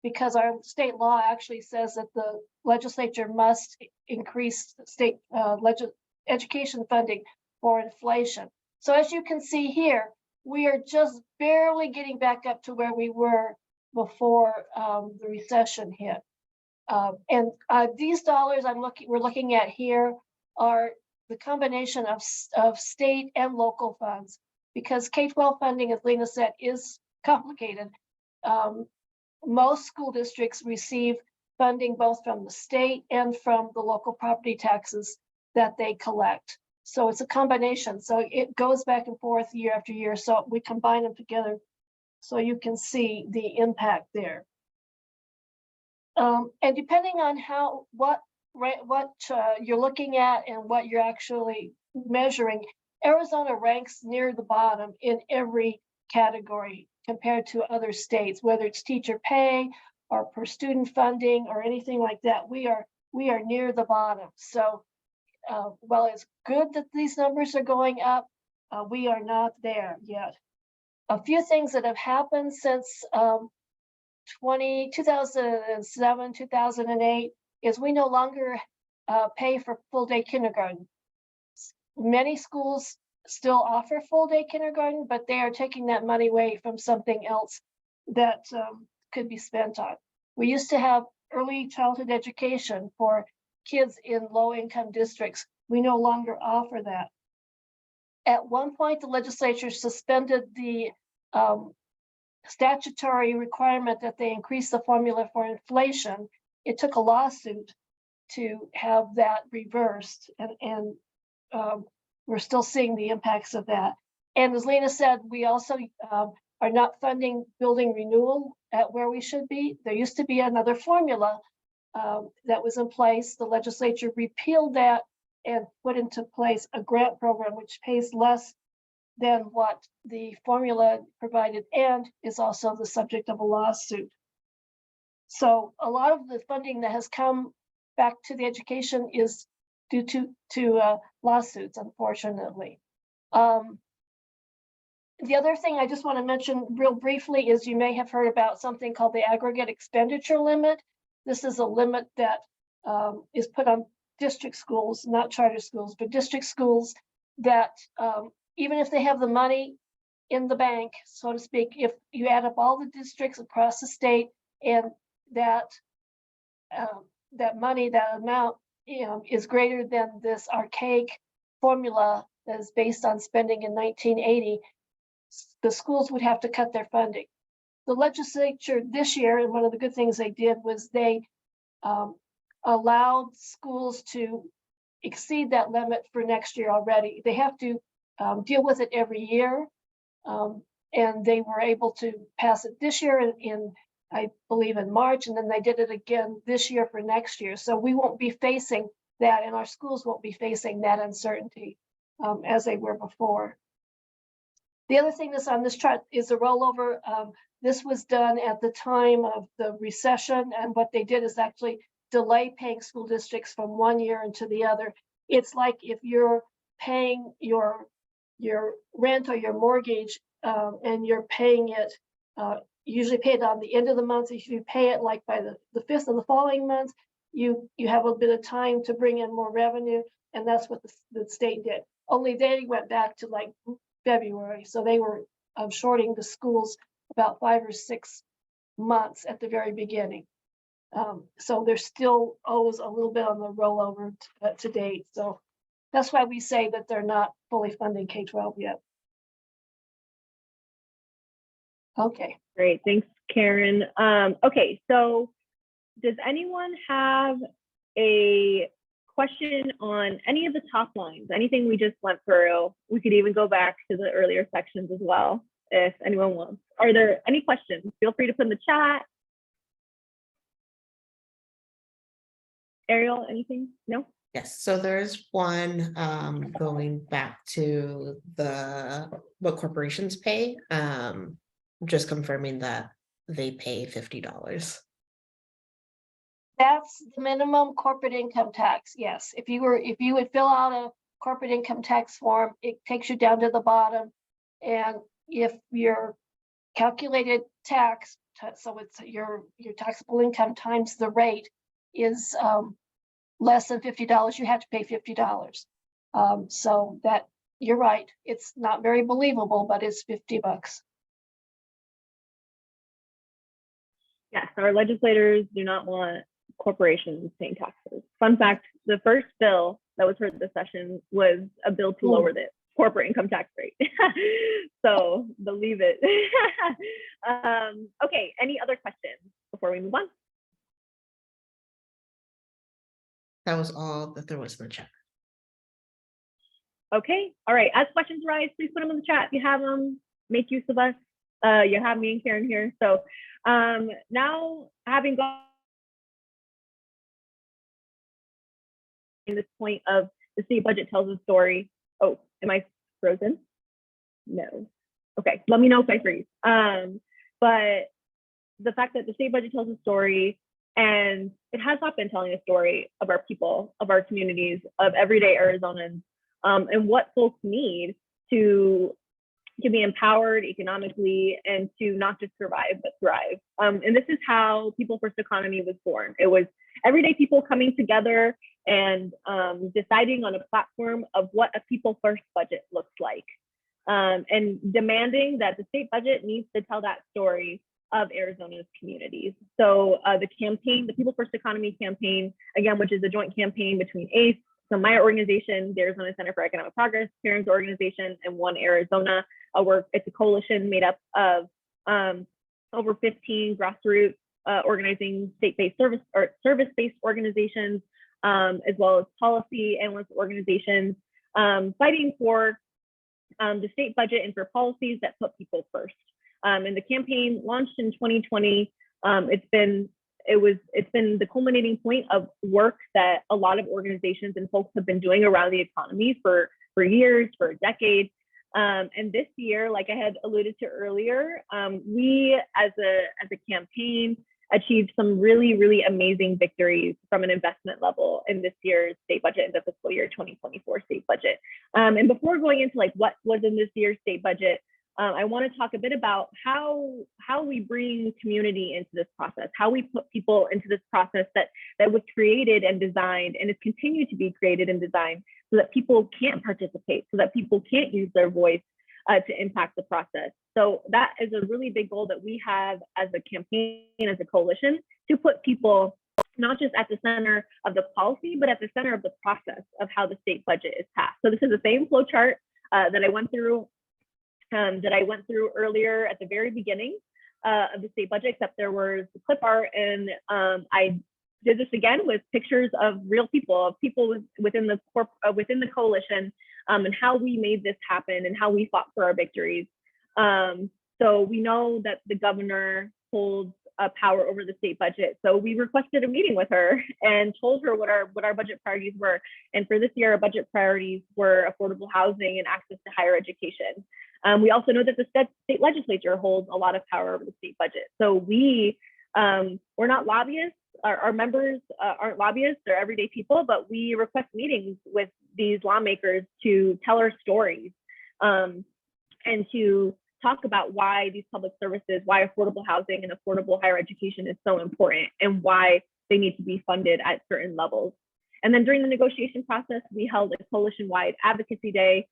because our state law actually says that the legislature must increase state education funding for inflation. So as you can see here, we are just barely getting back up to where we were before the recession hit. And these dollars we're looking at here are the combination of state and local funds, because K-12 funding, as Lena said, is complicated. Most school districts receive funding both from the state and from the local property taxes that they collect. So it's a combination. So it goes back and forth year after year. So we combine them together so you can see the impact there. And depending on what you're looking at and what you're actually measuring, Arizona ranks near the bottom in every category compared to other states, whether it's teacher pay or per student funding or anything like that. We are near the bottom. So while it's good that these numbers are going up, we are not there yet. A few things that have happened since 2007, 2008 is we no longer pay for full day kindergarten. Many schools still offer full day kindergarten, but they are taking that money away from something else that could be spent on. We used to have early childhood education for kids in low income districts. We no longer offer that. At one point, the legislature suspended the statutory requirement that they increase the formula for inflation. It took a lawsuit to have that reversed, and we're still seeing the impacts of that. And as Lena said, we also are not funding building renewal at where we should be. There used to be another formula that was in place. The legislature repealed that and put into place a grant program which pays less than what the formula provided and is also the subject of a lawsuit. So a lot of the funding that has come back to the education is due to lawsuits, unfortunately. The other thing I just want to mention real briefly is you may have heard about something called the aggregate expenditure limit. This is a limit that is put on district schools, not charter schools, but district schools that even if they have the money in the bank, so to speak, if you add up all the districts across the state and that money, that amount, is greater than this archaic formula that is based on spending in 1980, the schools would have to cut their funding. The legislature this year, and one of the good things they did was they allowed schools to exceed that limit for next year already. They have to deal with it every year, and they were able to pass it this year in I believe in March, and then they did it again this year for next year. So we won't be facing that, and our schools won't be facing that uncertainty as they were before. The other thing that's on this chart is the rollover. This was done at the time of the recession, and what they did is actually delay paying school districts from one year into the other. It's like if you're paying your rent or your mortgage and you're paying it, usually pay it on the end of the month. If you pay it like by the 5th of the following month, you have a bit of time to bring in more revenue, and that's what the state did. Only they went back to like February, so they were shorting the schools about $5 or $6 months at the very beginning. So there still owes a little bit on the rollover to date. So that's why we say that they're not fully funding K-12 yet. Okay. Great, thanks, Karen. Okay, so does anyone have a question on any of the top lines? Anything we just went through? We could even go back to the earlier sections as well, if anyone wants. Are there any questions? Feel free to put in the chat. Ariel, anything? No? Yes, so there's one going back to what corporations pay. Just confirming that they pay $50. That's the minimum corporate income tax. Yes, if you would fill out a corporate income tax form, it takes you down to the bottom. And if your calculated tax, so it's your taxable income times the rate is less than $50, you have to pay $50. So that, you're right, it's not very believable, but it's $50. Yes, our legislators do not want corporations paying taxes. Fun fact, the first bill that was heard this session was a bill to lower the corporate income tax rate. So believe it. Okay, any other questions before we move on? That was all that there was in the chat. Okay, all right, as questions arise, please put them in the chat. If you have them, make use of us. You have me and Karen here. So now, having gone to this point of the state budget tells a story. Oh, am I frozen? No. Okay, let me know if I freeze. But the fact that the state budget tells a story, and it has not been telling a story of our people, of our communities, of everyday Arizonans, and what folks need to be empowered economically and to not just survive, but thrive. And this is how People First Economy was born. It was everyday people coming together and deciding on a platform of what a People First budget looks like, and demanding that the state budget needs to tell that story of Arizona's communities. So the campaign, the People First Economy campaign, again, which is a joint campaign between ACE, so my organization, the Arizona Center for Economic Progress, Karen's organization, and One Arizona. It's a coalition made up of over 15 grassroots organizing state-based service-based organizations, as well as policy analyst organizations, fighting for the state budget and for policies that put people first. And the campaign launched in 2020. It's been the culminating point of work that a lot of organizations and folks have been doing around the economy for years, for a decade. And this year, like I had alluded to earlier, we as a campaign achieved some really, really amazing victories from an investment level in this year's state budget and the fiscal year 2024 state budget. And before going into like what was in this year's state budget, I want to talk a bit about how we bring community into this process, how we put people into this process that was created and designed and is continued to be created and designed so that people can't participate, so that people can't use their voice to impact the process. So that is a really big goal that we have as a campaign, as a coalition, to put people not just at the center of the policy, but at the center of the process of how the state budget is passed. So this is the same flow chart that I went through earlier at the very beginning of the state budget, except there was the clip art, and I did this again with pictures of real people, of people within the coalition, and how we made this happen and how we fought for our victories. So we know that the governor holds power over the state budget. So we requested a meeting with her and told her what our budget priorities were. And for this year, our budget priorities were affordable housing and access to higher education. We also know that the state legislature holds a lot of power over the state budget. So we're not lobbyists. Our members aren't lobbyists, they're everyday people, but we request meetings with these lawmakers to tell our stories, and to talk about why these public services, why affordable housing and affordable higher education is so important, and why they need to be funded at certain levels. And then during the negotiation process, we held a coalition-wide advocacy day,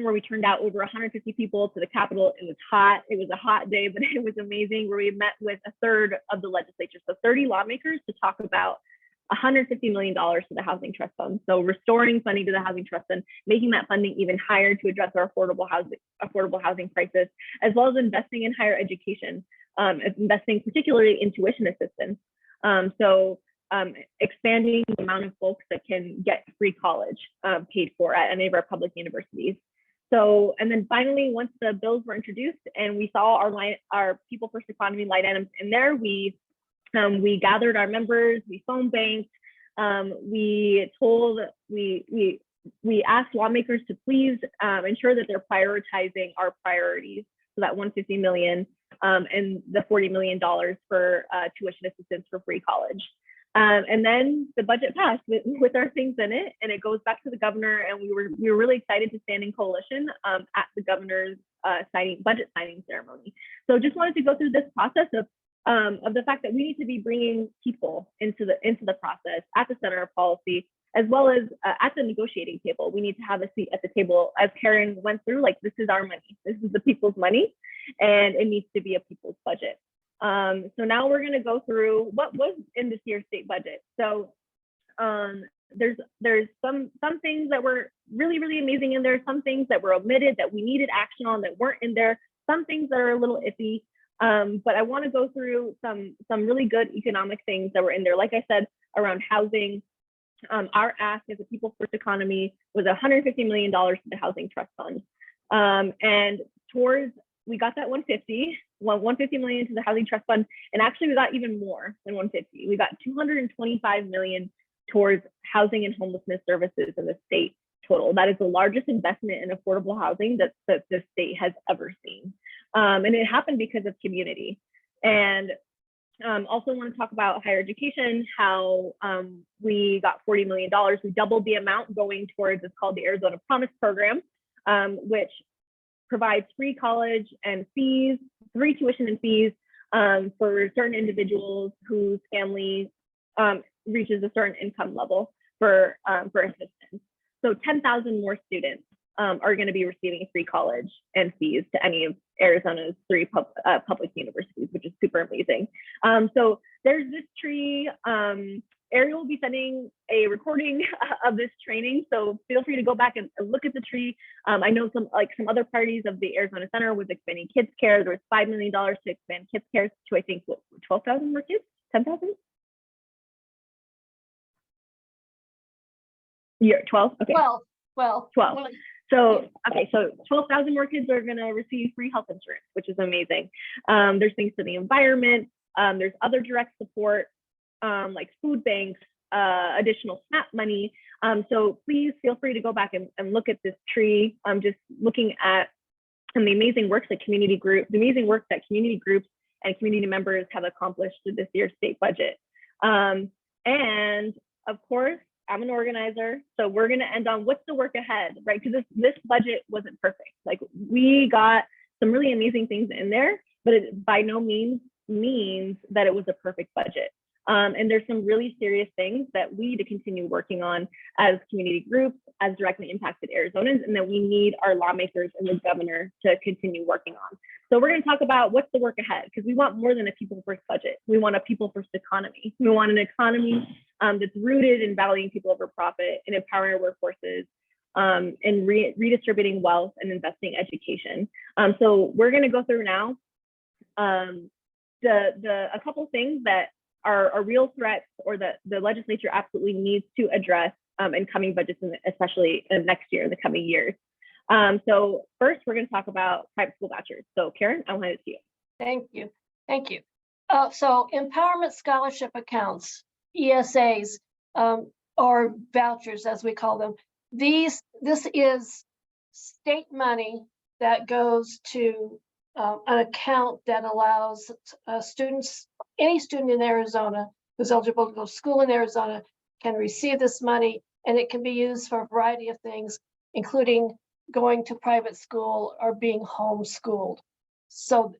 where we turned out over 150 people to the Capitol. It was hot. It was a hot day, but it was amazing, where we met with a third of the legislature, so 30 lawmakers, to talk about $150 million to the Housing Trust Fund. So restoring funding to the Housing Trust Fund, making that funding even higher to address our affordable housing crisis, as well as investing in higher education, investing particularly in tuition assistance. Expanding the amount of folks that can get free college paid for at any of our public universities. So, and then finally, once the bills were introduced and we saw our People First Economy line items in there, we gathered our members, we phone banked, we asked lawmakers to please ensure that they're prioritizing our priorities. So that $150 million and the $40 million for tuition assistance for free college. And then the budget passed with our things in it, and it goes back to the governor. And we were really excited to stand in coalition at the governor's budget signing ceremony. So just wanted to go through this process of the fact that we need to be bringing people into the process at the center of policy, as well as at the negotiating table. We need to have a seat at the table, as Karen went through. Like, this is our money. This is the people's money, and it needs to be a people's budget. So now we're going to go through what was in this year's state budget. So there's some things that were really, really amazing in there, some things that were omitted that we needed action on that weren't in there, some things that are a little iffy. But I want to go through some really good economic things that were in there. Like I said, around housing, our ask as a People First Economy was $150 million to the Housing Trust Fund. And we got that 150 million to the Housing Trust Fund, and actually we got even more than 150. We got 225 million towards housing and homelessness services in the state total. That is the largest investment in affordable housing that the state has ever seen. And it happened because of community. And also want to talk about higher education, how we got $40 million. We doubled the amount going towards, it's called the Arizona Promise Program, which provides free college and fees, free tuition and fees for certain individuals whose family reaches a certain income level for assistance. So 10,000 more students are going to be receiving free college and fees to any of Arizona's 3 public universities, which is super amazing. So there's this tree. Ariel will be sending a recording of this training, so feel free to go back and look at the tree. I know some other parties of the Arizona Center was expanding kids care. There was $5 million to expand kids care to, I think, 12,000 more kids, 10,000? Yeah, 12. Okay. 12. So, okay, so 12,000 more kids are going to receive free health insurance, which is amazing. There's things for the environment. There's other direct support, like food banks, additional SNAP money. So please feel free to go back and look at this tree. I'm just looking at the amazing work that community groups and community members have accomplished through this year's state budget. And of course, I'm an organizer, so we're going to end on what's the work ahead, right? Because this budget wasn't perfect. Like, we got some really amazing things in there, but it by no means means that it was a perfect budget. And there's some really serious things that we need to continue working on as community groups, as directly impacted Arizonans, and that we need our lawmakers and the governor to continue working on. So we're going to talk about what's the work ahead, because we want more than a people first budget. We want a people first economy. We want an economy that's rooted in valuing people over profit and empowering our workforces, and redistributing wealth and investing in education. So we're going to go through now a couple things that are real threats, or that the legislature absolutely needs to address in coming budgets, and especially next year, in the coming years. So first, we're going to talk about private school vouchers. So Karen, I'll hand it to you. Thank you. So empowerment scholarship accounts, ESAs, or vouchers as we call them. This is state money that goes to an account that allows any student in Arizona who's eligible to go to school in Arizona can receive this money, and it can be used for a variety of things, including going to private school or being homeschooled. So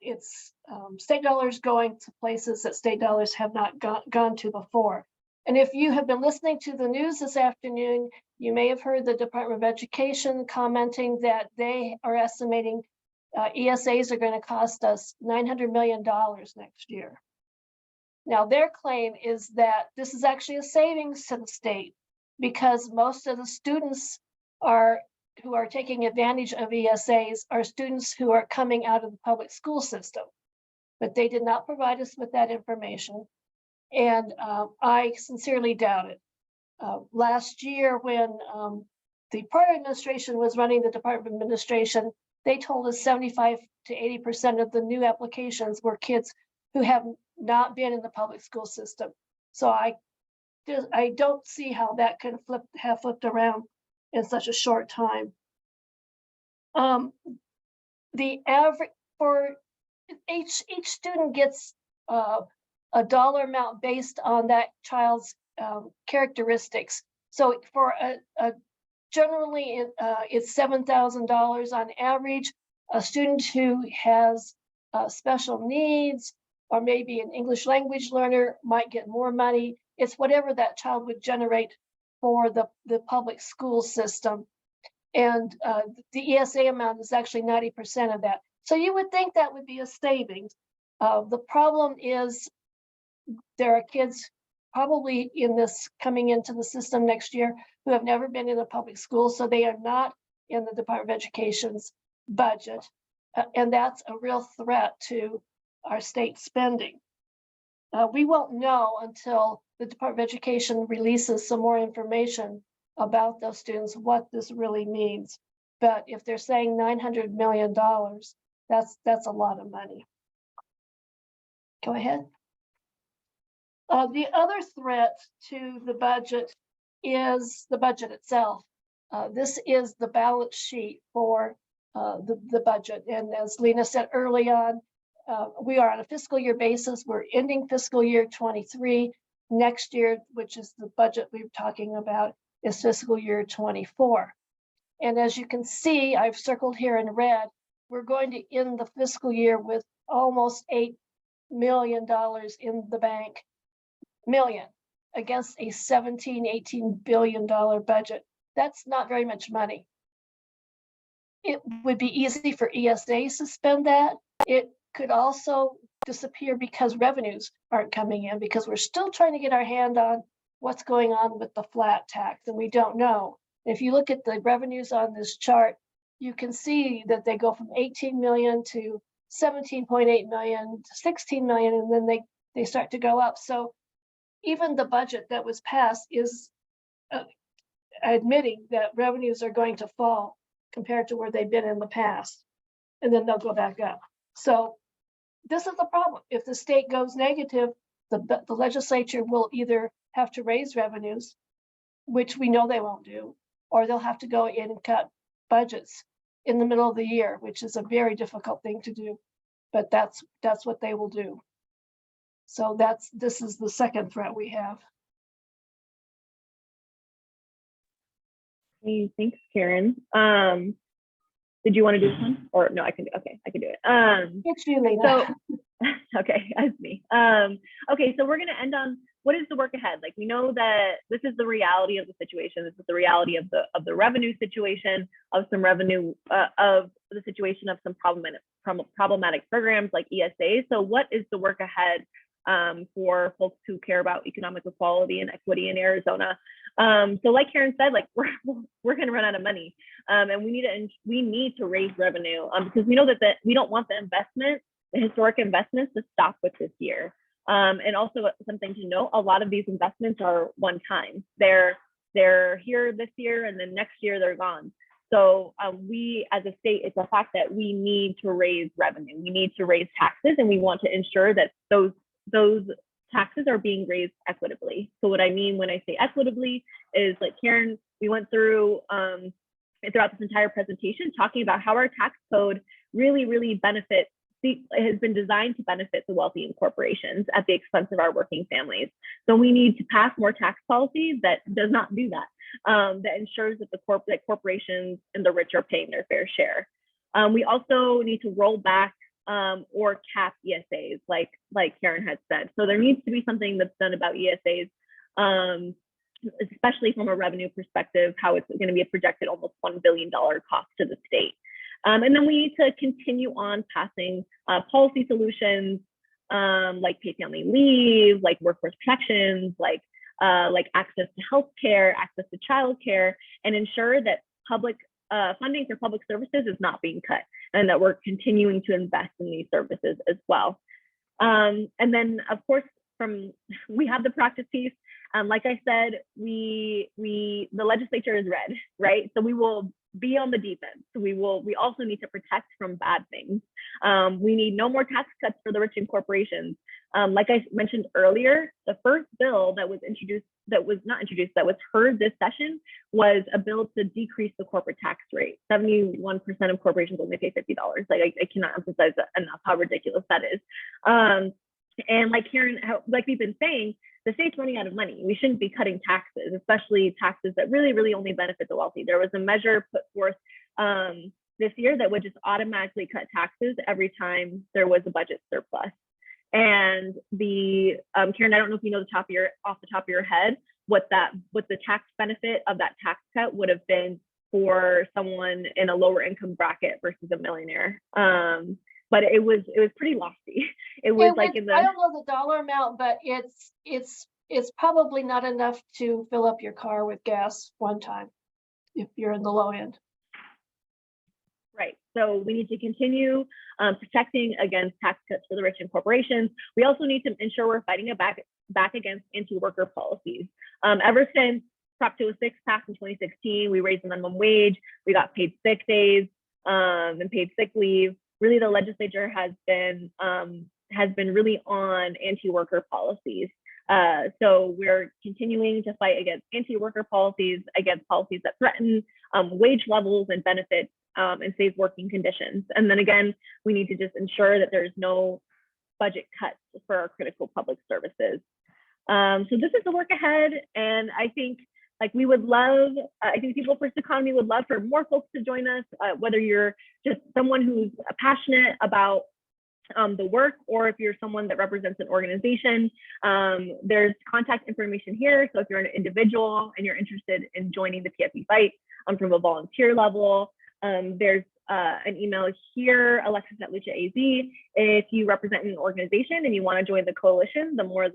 it's state dollars going to places that state dollars have not gone to before. And if you have been listening to the news this afternoon, you may have heard the Department of Education commenting that they are estimating ESAs are going to cost us $900 million next year. Now, their claim is that this is actually a savings to the state because most of the students who are taking advantage of ESAs are students who are coming out of the public school system. But they did not provide us with that information. And I sincerely doubt it. Last year, when the prior administration was running the Department of Administration, they told us 75 to 80% of the new applications were kids who have not been in the public school system. So I don't see how that can have flipped around in such a short time. The average for each student gets a dollar amount based on that child's characteristics. So for generally it's $7,000 on average. A student who has special needs or maybe an English language learner might get more money. It's whatever that child would generate for the public school system. And the ESA amount is actually 90% of that. So you would think that would be a savings. The problem is there are kids probably coming into the system next year who have never been in a public school, so they are not in the Department of Education's budget. And that's a real threat to our state spending. We won't know until the Department of Education releases some more information about those students, what this really means. But if they're saying $900 million, that's a lot of money. Go ahead. The other threat to the budget is the budget itself. This is the balance sheet for the budget. And as Lena said early on, we are on a fiscal year basis. We're ending fiscal year 23. Next year, which is the budget we were talking about, is fiscal year 24. And as you can see, I've circled here in red, we're going to end the fiscal year with almost $8 million in the bank, against a $17-18 billion budget. That's not very much money. It would be easy for ESAs to spend that. It could also disappear because revenues aren't coming in, because we're still trying to get our hand on what's going on with the flat tax, and we don't know. If you look at the revenues on this chart, you can see that they go from 18 million to 17.8 million to 16 million, and then they start to go up. So even the budget that was passed is admitting that revenues are going to fall compared to where they've been in the past, and then they'll go back up. So this is the problem. If the state goes negative, the legislature will either have to raise revenues, which we know they won't do, or they'll have to go in and cut budgets in the middle of the year, which is a very difficult thing to do, but that's what they will do. So this is the second threat we have. Hey, thanks, Karen. Did you want to do this one? Or no, I can do it. It's you, Lena. So, okay, that's me. Okay, so we're going to end on what is the work ahead? Like, we know that this is the reality of the situation. This is the reality of the revenue situation, of some revenue, of the situation of some problematic programs like ESA. So what is the work ahead for folks who care about economic equality and equity in Arizona? So like Karen said, like we're going to run out of money, and we need to raise revenue because we know that we don't want the historic investments to stop with this year. And also something to note, a lot of these investments are one time. They're here this year, and then next year they're gone. So we as a state, it's a fact that we need to raise revenue. We need to raise taxes, and we want to ensure that those taxes are being raised equitably. So what I mean when I say equitably is, like Karen, we went through throughout this entire presentation talking about how our tax code really has been designed to benefit the wealthy and corporations at the expense of our working families. So we need to pass more tax policy that does not do that, that ensures that that corporations and the rich are paying their fair share. We also need to roll back or cap ESAs, like Karen had said. So there needs to be something that's done about ESAs especially from a revenue perspective, how it's going to be a projected almost $1 billion cost to the state. And then we need to continue on passing policy solutions like paid family leave, like workforce protections, like access to healthcare, access to childcare, and ensure that public funding for public services is not being cut, and that we're continuing to invest in these services as well. And then, of course, we have the practice piece. Like I said, the legislature is red, right? So we will be on the defense. We also need to protect from bad things. We need no more tax cuts for the rich and corporations. Like I mentioned earlier, the first bill that was heard this session was a bill to decrease the corporate tax rate. 71% of corporations only pay $50. Like I cannot emphasize enough how ridiculous that is. And like Karen, like we've been saying, the state's running out of money. We shouldn't be cutting taxes, especially taxes that really only benefit the wealthy. There was a measure put forth this year that would just automatically cut taxes every time there was a budget surplus. And Karen, I don't know if you know off the top of your head what the tax benefit of that tax cut would have been for someone in a lower income bracket versus a millionaire. But it was pretty lofty. It was like in the, I don't know the dollar amount, but it's probably not enough to fill up your car with gas one time if you're in the low end. Right. So we need to continue protecting against tax cuts for the rich and corporations. We also need to ensure we're fighting back against anti-worker policies. Ever since Prop 206 passed in 2016, we raised the minimum wage. We got paid sick days and paid sick leave. Really, the legislature has been really on anti-worker policies. So we're continuing to fight against anti-worker policies, against policies that threaten wage levels and benefits and safe working conditions. And then again, we need to just ensure that there's no budget cuts for our critical public services. So this is the work ahead, and I think we would love, I think People First Economy would love for more folks to join us, whether you're just someone who's passionate about the work, or if you're someone that represents an organization. There's contact information here. So if you're an individual and you're interested in joining the PFE fight from a volunteer level, there's an email here, Alexis@lucha.az. If you represent an organization and you want to join the coalition, the more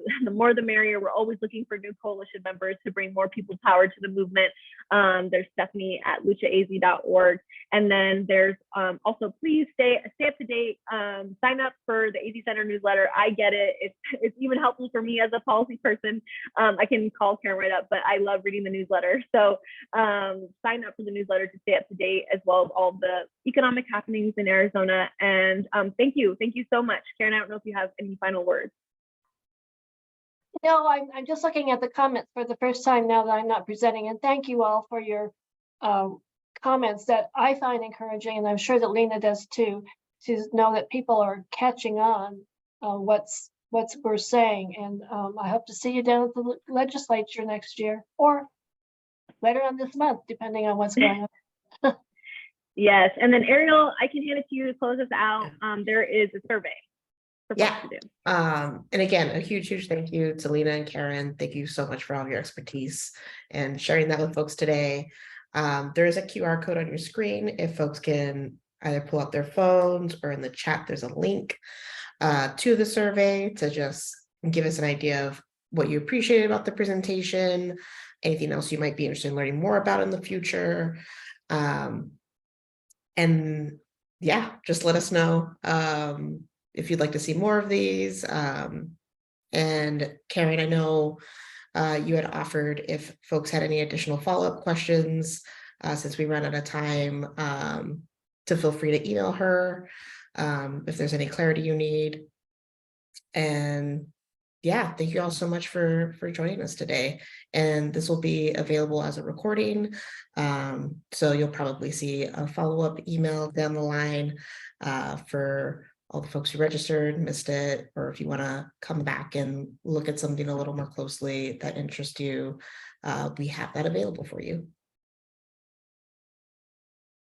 the merrier. We're always looking for new coalition members to bring more people's power to the movement. There's Stephanie@luchaaz.org. And then there's also, please stay up to date. Sign up for the AZ Center newsletter. I get it. It's even helpful for me as a policy person. I can call Karen right up, but I love reading the newsletter. So sign up for the newsletter to stay up to date, as well as all the economic happenings in Arizona. And thank you so much. Karen, I don't know if you have any final words. No, I'm just looking at the comments for the first time now that I'm not presenting, and thank you all for your comments that I find encouraging, and I'm sure that Lena does too, to know that people are catching on what's we're saying. And I hope to see you down at the legislature next year, or later on this month, depending on what's going on. Yes, and then Ariel, I can hand it to you to close us out. There is a survey for folks to do. And again, a huge thank you to Lena and Karen. Thank you so much for all of your expertise and sharing that with folks today. There is a QR code on your screen. If folks can either pull up their phones, or in the chat, there's a link to the survey to just give us an idea of what you appreciated about the presentation, anything else you might be interested in learning more about in the future. And yeah, just let us know if you'd like to see more of these. And Karen, I know you had offered, if folks had any additional follow-up questions, since we ran out of time, to feel free to email her if there's any clarity you need. And yeah, thank you all so much for joining us today. And this will be available as a recording. So you'll probably see a follow-up email down the line for all the folks who registered, missed it, or if you want to come back and look at something a little more closely that interests you, we have that available for you.